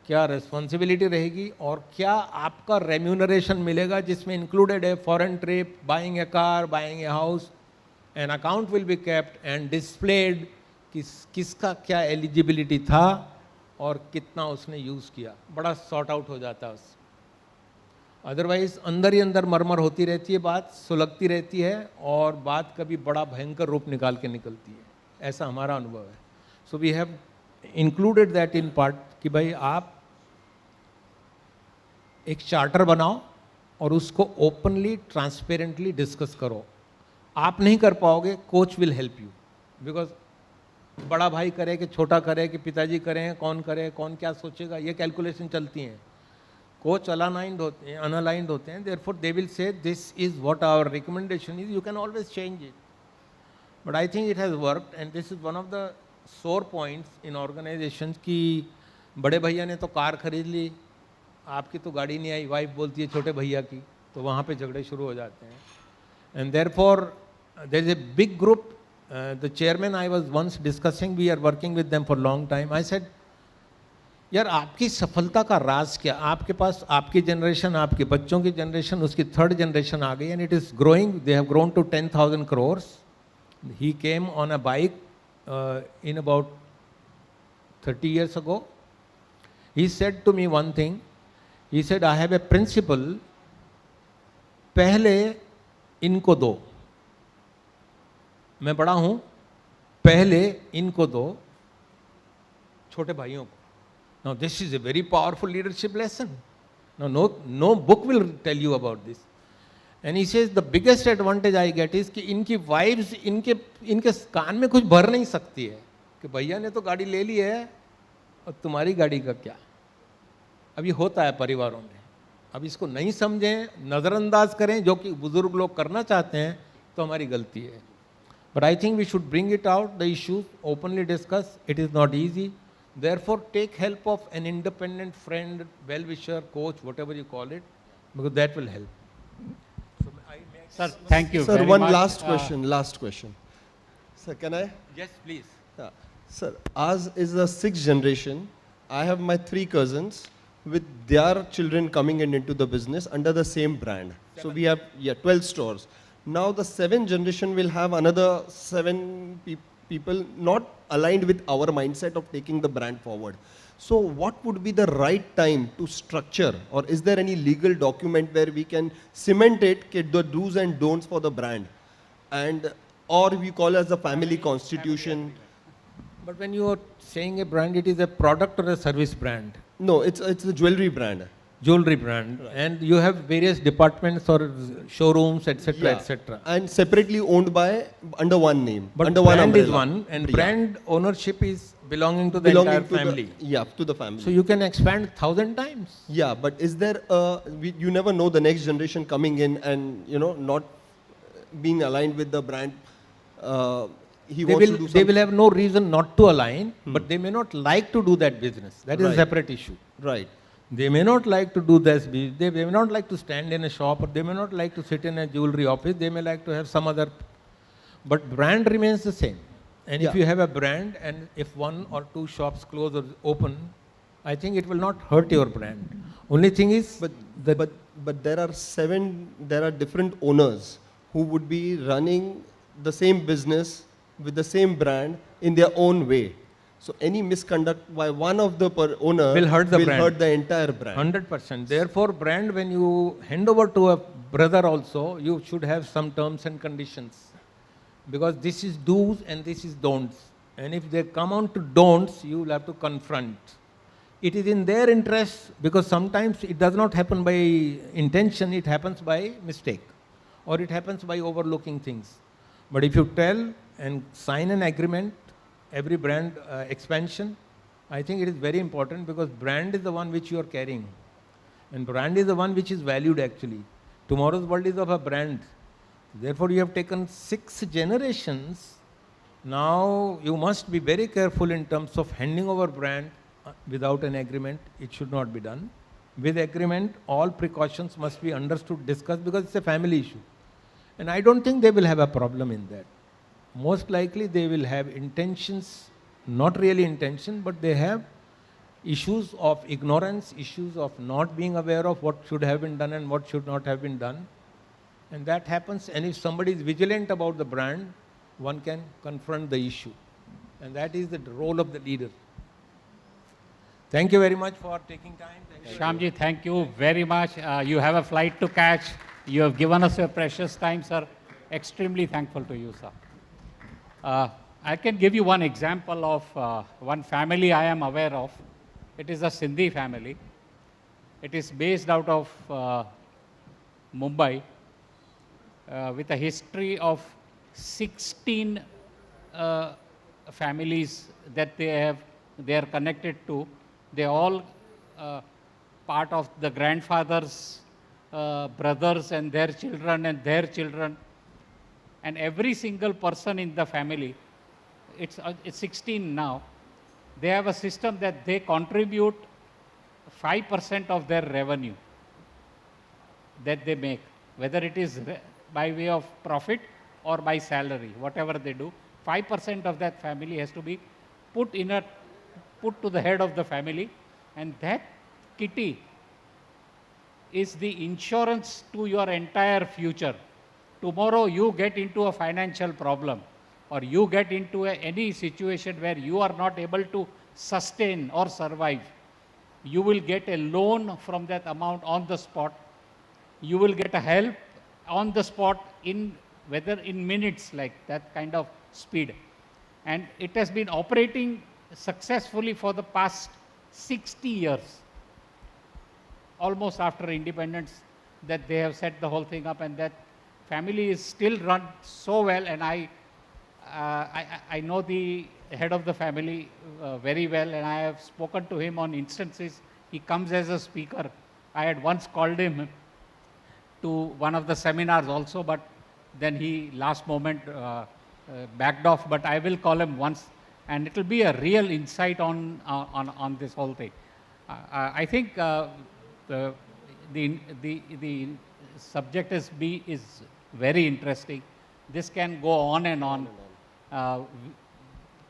C: क्या रिस्पॉन्सिबिलिटी रहेगी, और क्या आपका रेम्यूनरेशन मिलेगा, जिसमें इंक्लूडेड है foreign trip, buying A car, buying a house, an account will be kept and displayed किसका क्या एलिजिबिलिटी था और कितना उसने यूज़ किया। बड़ा सॉर्ट आउट हो जाता है उससे। अदरवाइज अंदर ही अंदर मरमर होती रहती है, बात सुलगती रहती है और बात कभी बड़ा भयंकर रूप निकाल के निकलती है। ऐसा हमारा अनुभव है। So we have included that in part कि भाई आप एक चार्टर बनाओ और उसको ओपनली ट्रांसपेरेंटली डिस्कस करो। आप नहीं कर पाओगे, coach will help you, because बड़ा भाई करे कि छोटा करे कि पिताजी करें, कौन करे, कौन क्या सोचेगा, ये कैलकुलेशन चलती हैं। कोच अनअलाइंड होते हैं, therefore they will say this is what our recommendation is, you can always change it, but I think it has worked and this is one of the sore points in organization की बड़े भैया ने तो car खरीद ली, आपकी तो गाड़ी नहीं आई, वाइफ बोलती है छोटे भैया की, तो वहाँ पे झगड़े शुरू हो जाते हैं। And therefore there is a big group, the chairman I was once discussing, we are working with them for long time. I said यार आपकी सफलता का राज क्या? आपके पास आपकी जनरेशन, आपके बच्चों की जनरेशन, उसकी 3rd जनरेशन आ गई and it is growing, they have grown to 10,000 crores He came on a bike in about 30 years ago. He said to me one thing. He said, I have a principle, पहले इनको दो. मैं बड़ा हूं, पहले इनको दो, छोटे भाइयों को. Now this is a very powerful leadership lesson. Now no book will tell you about this. And he says the biggest advantage I get is कि इनकी wives इनके कान में कुछ भर नहीं सकती है कि भैया ने तो गाड़ी ले ली है और तुम्हारी गाड़ी का क्या. अब ये होता है परिवारों में. अब इसको नहीं समझें, नज़रअंदाज करें, जो कि बुजुर्ग लोग करना चाहते हैं, तो हमारी गलती है. But I think we should bring it out, the issues, openly discuss. It is not easy. Therefore, take help of an independent friend, well-wisher, coach, whatever you call it, because that will help.
B: Sir, thank you
E: Sir,
B: very
E: one
B: much.
E: last question. Sir, can I?
C: Yes, please.
E: Yeah. Sir, ours is the sixth generation. I have my 3 cousins with their children coming in into the business under the same brand. So we have 12 stores. Now the 7th generation will have another 7 people not aligned with our mindset of taking the brand forward. So what would be the right time to structure, or is there any legal document where we can cement it, the do's and don'ts for the brand, and or we call as the family constitution?
C: But when you are saying a brand, it is a product or a service brand?
E: No, it's a jewelry brand.
C: Jewelry brand. Right. And you have various departments or showrooms, etc., etc.
E: And separately owned by under one name.
C: But
E: under
C: brand
E: one umbrella.
C: is one, and brand ownership is belonging to the entire family.
E: To the family.
C: So you can expand 1,000 times.
E: Yeah, but is there you never know the next generation coming in and not being aligned with the brand. They
C: will have no reason not to align, but they may not like to do that business. That is a separate issue.
E: Right.
C: They may not like to do this business. They may not like to stand in a shop, or they may not like to sit in a jewelry office. They may like to have some other. But brand remains the same. And if you have a brand, and if 1 or 2 shops close or open, I think it will not hurt your brand. Only thing is,
E: but there are different owners who would be running the same business with the same brand in their own way. So any misconduct by one of the owner
C: will hurt the brand.
E: Hurt the entire brand.
C: 100%. Therefore, brand, when you hand over to a brother also, you should have some terms and conditions. Because this is do's and this is don'ts. And if they come on to don'ts, you will have to confront. It is in their interest, because sometimes it does not happen by intention, it happens by mistake. Or it happens by overlooking things. But if you tell and sign an agreement, every brand expansion, I think it is very important, because brand is the one which you are carrying. And brand is the one which is valued actually. Tomorrow's world is of a brand. Therefore, you have taken 6 generations. Now, you must be very careful in terms of handing over brand without an agreement. It should not be done. With agreement, all precautions must be understood, discussed, because it's a family issue. And I don't think they will have a problem in that. Most likely they will have intentions, not really intention, but they have issues of ignorance, issues of not being aware of what should have been done and what should not have been done. And that happens, and if somebody is vigilant about the brand, one can confront the issue. And that is the role of the leader. Thank you very much for taking time.
B: Shyamji, thank you very much. You have a flight to catch. You have given us your precious time, sir. Extremely thankful to you, sir. I can give you one example of one family I am aware of. It is a Sindhi family. It is based out of Mumbai with a history of 16 families that they are connected to. They all part of the grandfathers, brothers and their children. And every single person in the family, it's 16 now, they have a system that they contribute 5% of their revenue that they make, whether it is by way of profit or by salary, whatever they do, 5% of that family has to be put to the head of the family, and that kitty is the insurance to your entire future. Tomorrow you get into a financial problem. or you get into any situation where you are not able to sustain or survive, you will get a loan from that amount on the spot. You will get a help on the spot in whether in minutes, like that kind of speed. And it has been operating successfully for the past 60 years, almost after independence, that they have set the whole thing up, and that family is still run so well. And I know the head of the family very well, and I have spoken to him on instances. He comes as a speaker. I had once called him to one of the seminars also, but then he last moment backed off. But I will call him once, and it will be a real insight on this whole thing. I think the subject is very interesting. This can go on and on.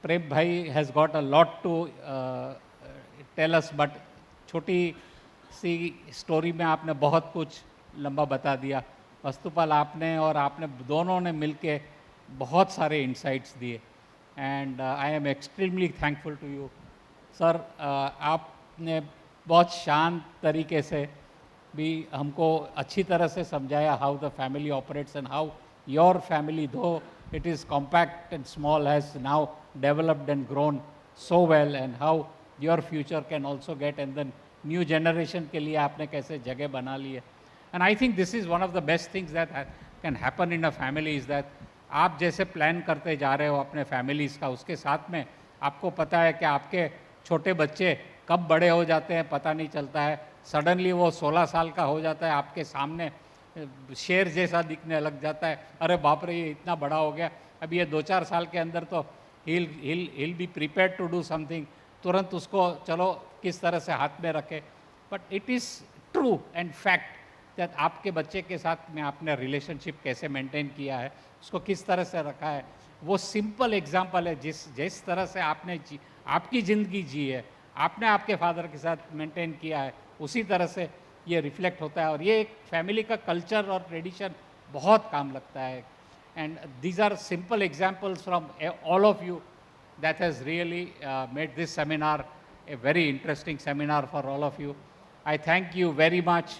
B: Prem bhai has got a lot to tell us, but छोटी सी story में आपने बहुत कुछ लंबा बता दिया. वस्तुपाल आपने और आपने दोनों ने मिलके बहुत सारे इंसाइट्स दिए, and I am extremely thankful to you sir. आपने बहुत शांत तरीके से भी हमको अच्छी तरह से समझाया how the family operates and how your family, दो it is compact and small, has now developed and grown so well, and how your future can also get, and then new generation के लिए आपने कैसे जगह बना ली है. And I think this is one of the best things that can happen in a family, is that आप जैसे plan करते जा रहे हो अपने फैमिलीज़ का, उसके साथ में आपको पता है कि आपके छोटे बच्चे कब बड़े हो जाते हैं पता नहीं चलता है. सडनली वो 16 साल का हो जाता है, आपके सामने शेर जैसा दिखने लग जाता है. अरे बाप रे, ये इतना बड़ा हो गया. अब ये 2-4 साल के अंदर तो he'll be prepared to do something. तुरंत उसको चलो किस तरह से हाथ में रखे. But it is true and fact that आपके बच्चे के साथ में आपने रिलेशनशिप कैसे मेंटेन किया है, उसको किस तरह से रखा है, वो सिंपल एग्जांपल है. जिस तरह से आपने आपकी ज़िंदगी जी है, आपने आपके फादर के साथ मेंटेन किया है, उसी तरह से ये रिफ्लेक्ट होता है. और ये एक फैमिली का कल्चर और ट्रेडिशन बहुत काम लगता है. And these are simple examples from all of you that has really made this seminar a very interesting seminar for all of you. I thank you very much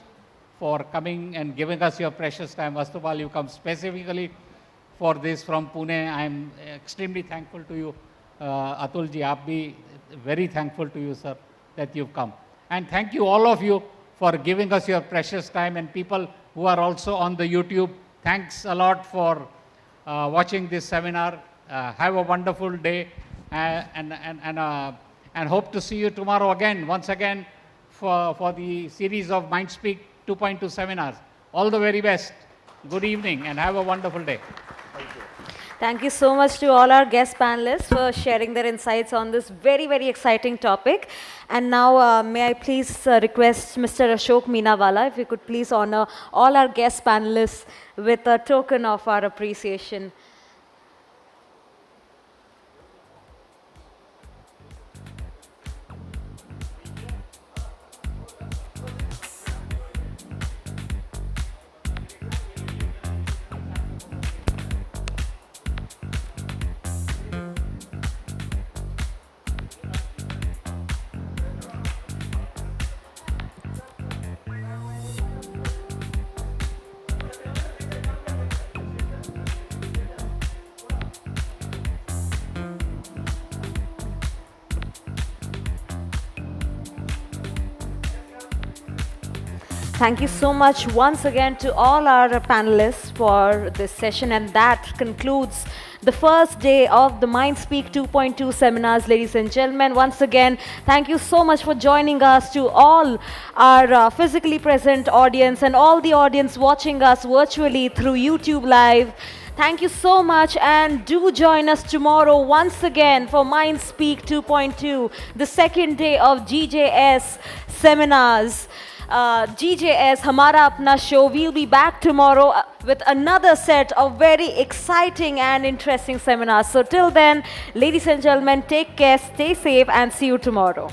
B: for coming and giving us your precious time. Vastupal, you come specifically for this from Pune. I am extremely thankful to you. Atul ji, aap bhi very thankful to you, sir, that you've come. And thank you all of you for giving us your precious time, and people who are also on the YouTube. Thanks a lot for watching this seminar. Have a wonderful day. And hope to see you tomorrow again, once again, for the series of Mindspeak 2.2 seminars. All the very best. Good evening and have a wonderful day.
A: Thank you so much to all our guest panelists for sharing their insights on this very, very exciting topic. And now, may I please request Mr. Ashok Minawala, if you could please honor all our guest panelists with a token of our appreciation. Thank you so much once again to all our panelists for this session, and that concludes the first day of the Mindspeak 2.2 seminars, ladies and gentlemen. Once again, thank you so much for joining us, to all our physically present audience and all the audience watching us virtually through YouTube Live. Thank you so much, and do join us tomorrow once again for Mindspeak 2.2, the second day of GJS seminars. GJS, Hamara Apna show. We'll be back tomorrow with another set of very exciting and interesting seminars. So till then, ladies and gentlemen, take care, stay safe, and see you tomorrow.